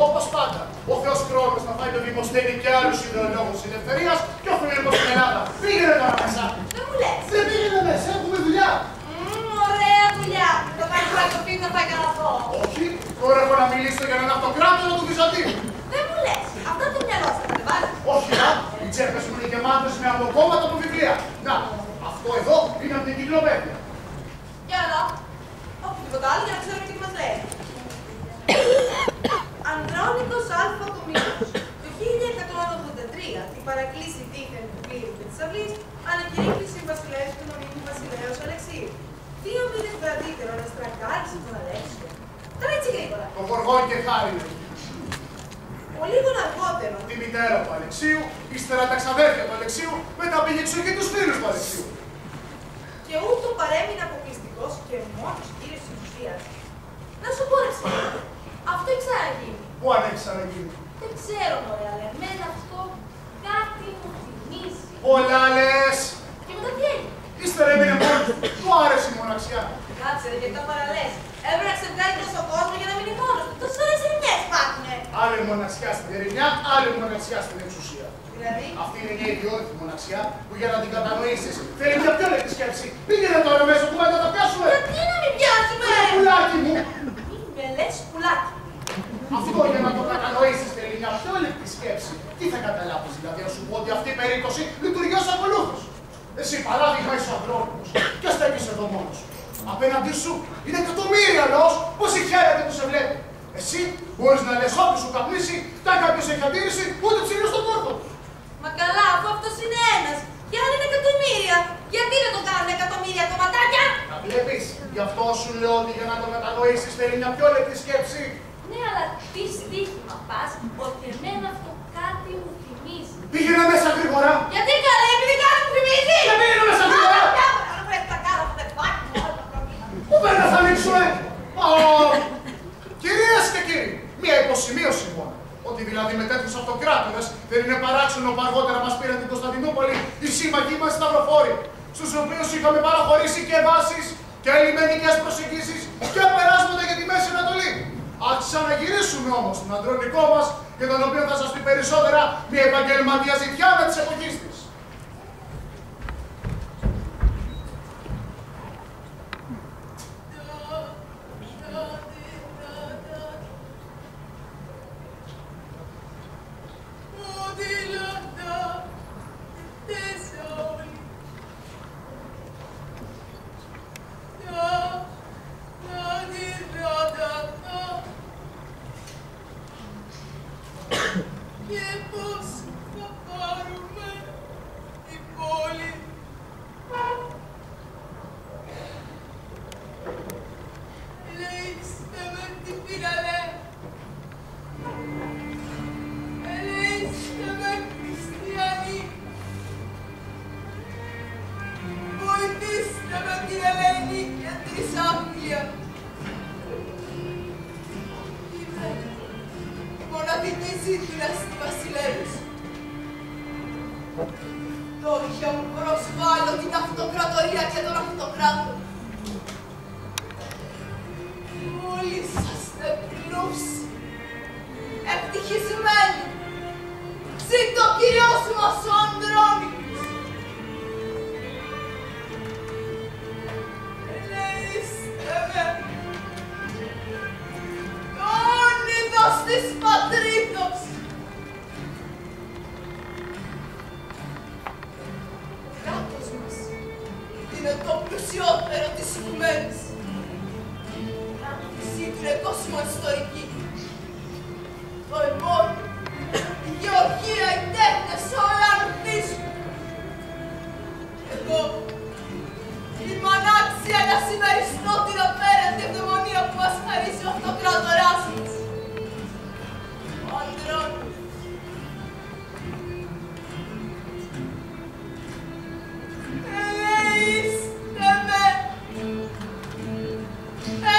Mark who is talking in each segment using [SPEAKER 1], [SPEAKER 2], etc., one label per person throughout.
[SPEAKER 1] όπως πάντα. Ο Θεός Χρόνος θα φάει το Δημοσθένη και άλλους ιδεολόγους της ελευθερίας και ο Φίλιππος στην Ελλάδα. Πήγαινε τώρα μέσα.
[SPEAKER 2] Δεν μου λες.
[SPEAKER 1] Δεν πήγαινε μέσα, έχουμε δουλειά.
[SPEAKER 2] Ωραία δουλειά. Θα πάει φραγωθεί, θα πάει καναθό.
[SPEAKER 1] Όχι, τώρα έχω να μιλήσω για έναν αυτοκράτορα του Βυζαντίου.
[SPEAKER 2] Δεν μου λες. Αυτά το μυαλό σας θα βάζει.
[SPEAKER 1] Όχι, να, οι τσέπες μου είναι γεμάτες με αποκόμματα από βιβλία. Να, αυτό εδώ είναι από την κυκλοπαίδεια.
[SPEAKER 2] Για να δω. Όχι τίποτα άλλο για να ξέρουμε τι μας λέει. Ανδρώνικος Α. Κομίνος. Το 1183 την παρακλήση δίθεν του πλήρου και της αυλής ανακηρύχθη βασιλέας του νομίμου βασιλέως Αλεξίου. 2 μήνες βραδύτερο αναστρακάρισε τον Αλέξιο. Τώρα έτσι γρήγορα.
[SPEAKER 1] Το Γοργόν και Χάρη.
[SPEAKER 2] Ο λίγον αργότερο.
[SPEAKER 1] Τη μητέρα του Αλεξίου, ύστερα τα ξαδέρφια του Αλεξίου, μετά πήγε εξοχή τους φίλους του Αλεξίου.
[SPEAKER 2] Και ούτω παρέμεινε αποκλειστικός και μόνος κύριος της ουσίας. Να σου πω ρε ψηλά, αυτό έχει ξαναγίνει.
[SPEAKER 1] Πού αν έχει ξαναγίνει.
[SPEAKER 2] Δεν ξέρω μωρέ, αλλά εμένα αυτό κάτι μου θυμίζει.
[SPEAKER 1] Πολλά λες.
[SPEAKER 2] Και μετά τι έγινε.
[SPEAKER 1] Ύστερα έμεινε μόνος του. Του άρεσε η μοναξιά.
[SPEAKER 2] Κάτσε ρε, γιατί τα παραλές. Έπρεπε να ξεβγάλει τόσο κόσμο για να μείνει μόνος του. Τόσες ώρες ειρηνιές υπάρχουνε.
[SPEAKER 1] Άλλη μοναξιά στην ερημιά, άλλη μοναξιά στην εξουσία.
[SPEAKER 2] Δηλαδή.
[SPEAKER 1] Αυτή είναι μια ιδιότητα μοναξιά που για να την κατανοήσεις θέλει μια πιο λεπτή σκέψη. Πήγαινε τώρα μέσα που θα τα πιάσουμε.
[SPEAKER 2] Γιατί να μην πιάσουμε.
[SPEAKER 1] Πουλάκι μου.
[SPEAKER 2] Μην με λες πουλάκι.
[SPEAKER 1] Αυτό για να το κατανοήσεις θέλει μια πιο λεπτή σκέψη. Τι θα καταλάβεις δηλαδή, να σου πω ότι αυτή η περίπτωση λειτουργεί ως ακολούθως. Εσύ παράδειγμα είσαι ανθρώπινος και στέκεις εδώ μόνος σου. Απέναντί σου είναι εκατομμύρια λαός που συγχαίρεται που σε βλέπει. Εσύ μπορείς να λες ό,τι σου καπνίσει, τα κάποιος έχει αντίρρηση, ούτε ψηλό στον κόρφο.
[SPEAKER 2] Μα καλά, αφού αυτός είναι ένας και άλλοι είναι εκατομμύρια. Γιατί δεν το κάνουν εκατομμύρια κομματάκια.
[SPEAKER 1] Να βλέπεις, γι' αυτό σου λέω ότι για να το κατανοήσεις θέλει μια πιο λεπτή σκέψη.
[SPEAKER 2] Ναι, αλλά τι στοίχημα πας ότι εμένα αυτό κάτι μου θυμίζει.
[SPEAKER 1] Πήγαινε μέσα γρήγορα.
[SPEAKER 2] Γιατί καλά, επειδή κάτι μου θυμίζει.
[SPEAKER 1] Και πήγαινε μέσα γρήγορα.
[SPEAKER 2] Αν πρέπει να κάνω αυτό, δεν υπάρχει όλα τα προβλήματα.
[SPEAKER 1] Πού πρέπει να θα ανοίξουμε. Κυρίες και κύριοι, μία υποσημείωση μόνο. Ότι δηλαδή με τέτοιους αυτοκράτορες δεν είναι παράξενο που αργότερα μας πήραν την Κωνσταντινούπολη οι σύμμαχοί μας σταυροφόροι, στους οποίους είχαμε παραχωρήσει και βάσεις και λιμενικές προσεγγίσεις και περάσματα για τη Μέση Ανατολή. Ας ξαναγυρίσουμε όμως τον αντρονικό μας, για τον οποίο θα σας πει περισσότερα μια επαγγελματία ζητιάνα της εποχής της.
[SPEAKER 3] Λόγια μου προσβάλλω την αυτοκρατορία και τον αυτοκράτο. Όλοι είσαστε πλούσιοι, ευτυχισμένοι. Ζήτω ο Κύριος μας ο Ανδρώνικος. Ελεήστε με. Το όνειδος της πατρίδος. Είναι το πλουσιότερο της οικουμένης. Η σύγκρινε κοσμοϊστορική. Το εμπόριο, η γεωργία, οι τέχνες, όλα αναπτύσσουν. Εγώ είμαι ανάξια να συμμεριστώ την απέραντη ευδαιμονία που μας χαρίζει ο αυτοκράτοράς μας. Ο Ανδρώνης.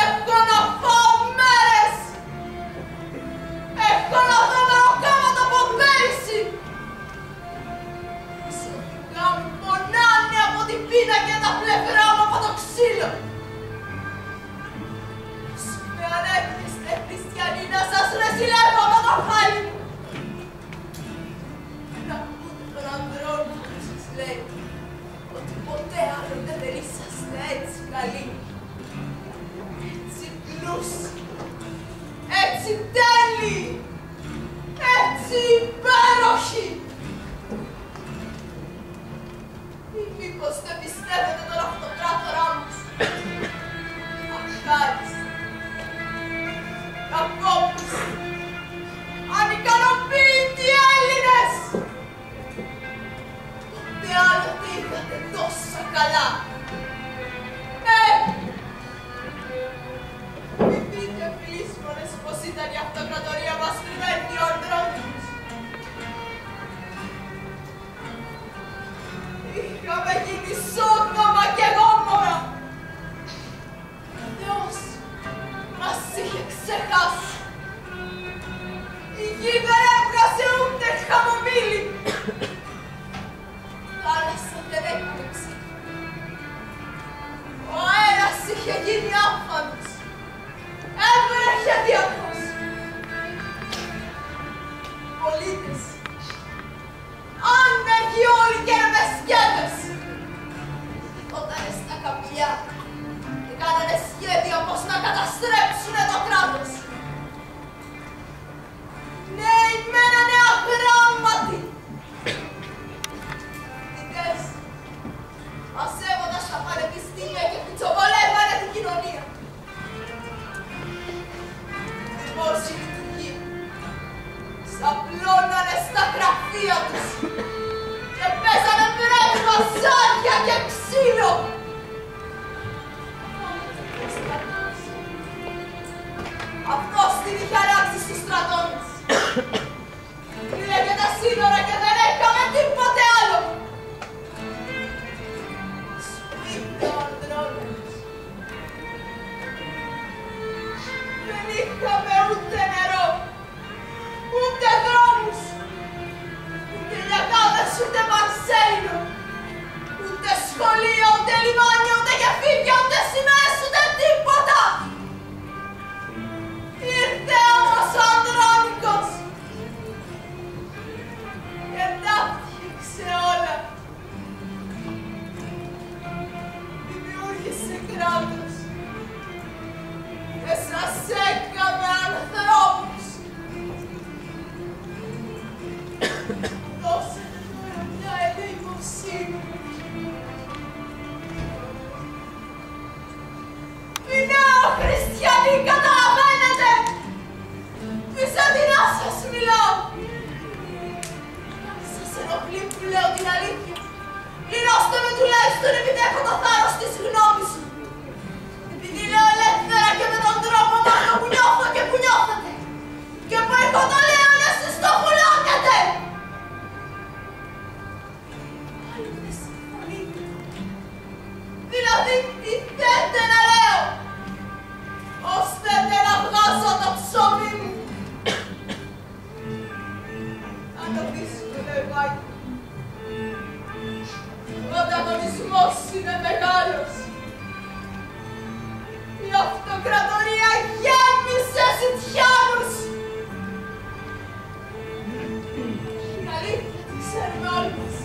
[SPEAKER 3] Έχω να φάω μέρες! Έχω να δω μεροκάματα από πέρυσι! Σοφικά μου πονάνε από την πείνα και τα πλευρά μου από το ξύλο! Σου με ανέχεστε χριστιανοί να σας ρεζιλεύω υπέροχοι! Ή μήπως δεν πιστεύετε τον αυτοκράτορά μας? Αχάριστοι, κακόπιστοι, ανικανοποίητοι Έλληνες! Πότε άλλοτε είχατε τόσα καλά? Μην πείτε πλήσμονες πως ήταν η αυτοκρατορία μας πριν έρθει ο Ανδρώνικος. Είχαμε γίνει σόδομα και γόμορα. Ο Θεός μας είχε ξεχάσει. Η γη δεν έβγαζε ούτε χαμομήλι. Η θάλασσα δεν έκοψε. Ο αέρας είχε γίνει άφθονος. Έβρεχε διαρκώς. Οι πολίτες, άνεργοι όλοι και ρεβεσκέτες, σηκώτανε στα καμπυλιά και κάνανε σχέδια πως να καταστρέψουνε το κράτος. Νέοι μένανε αγράμματοι. Φοιτητές μαζεύονταν στα πανεπιστήμια και κουτσοβολεύανε την κοινωνία. Δημόσιοι λειτουργοί σαπλώνανε στα γραφεία τους και παίζανε πνεύμα, ζάρια και ξύλο. Αυτός την είχε αράξει στους στρατώνες. Κλείνε τα σύνορα και δεν έκαμε τίποτε άλλο. Σπίτι ο Ανδρώνικος. Δεν είχαμε ούτε νερό, ούτε δρόμους, ούτε λιακάδες, ούτε μαρσέλινο, ούτε σχολείο, ούτε λιμάνι, ούτε γεφύρια, ούτε σημαίες, ούτε τίποτα. Ήρθε όμως ο Ανδρώνικος και τα φτιάξε όλα. Δημιούργησε κράτος και σας έκαμε ανθρώπους. Δώσετε τώρα μια ελεημοσύνη. Οι νεοχριστιανοί, καταλαβαίνετε! Βυζαντινά σας μιλάω! Σας ενοχλεί που λέω την αλήθεια. Λυνώστε με τουλάχιστον επειδή έχω το θάρρος της γνώμης μου. Επειδή λέω ελεύθερα και με τον τρόπο μόνο που νιώθω και που νιώθετε. Και που έχω το λέω να εσείς το πουλώνετε. Πάλι δεν συμφωνείτε. Δηλαδή τι θέτε να λέω. Ώστε να βγάζω το ψωμί μου. Αν το δύσκολο ευάγει. Ο ανταγωνισμός είναι μεγάλος. Η αυτοκρατορία γέμισε ζητιάνους. Η αλήθεια τη ξέρουμε όλοι μας.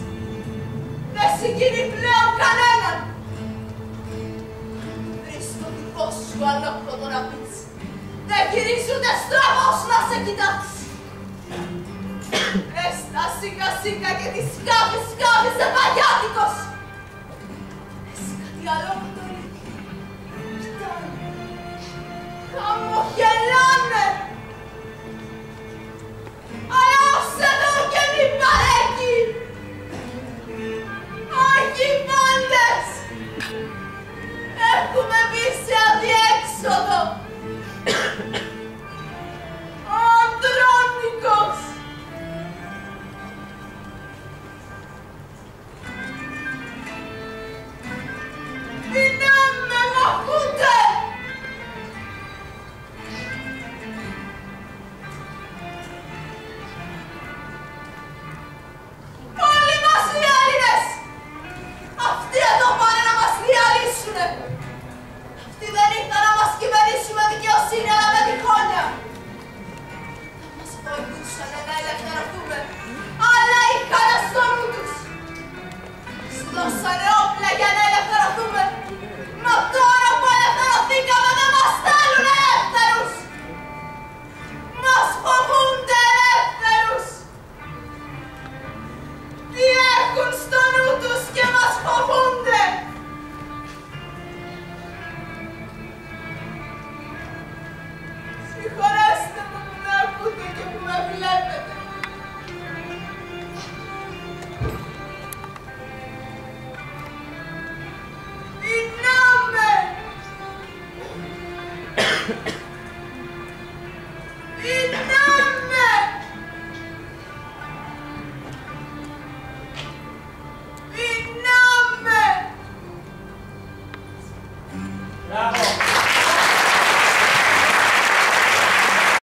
[SPEAKER 3] Δεν συγκινεί πλέον κανέναν. Βρεις το δικό σου ανώκοτο να πεις. Δεν γυρίζει ούτε στραβός να σε κοιτάξει. Έστα σίκα σίκα και τη σκάβει παγιάτικος. Εσύ κάτι άλλο με το ρίχνει. Κοιτάνε. Χαμογελάνε.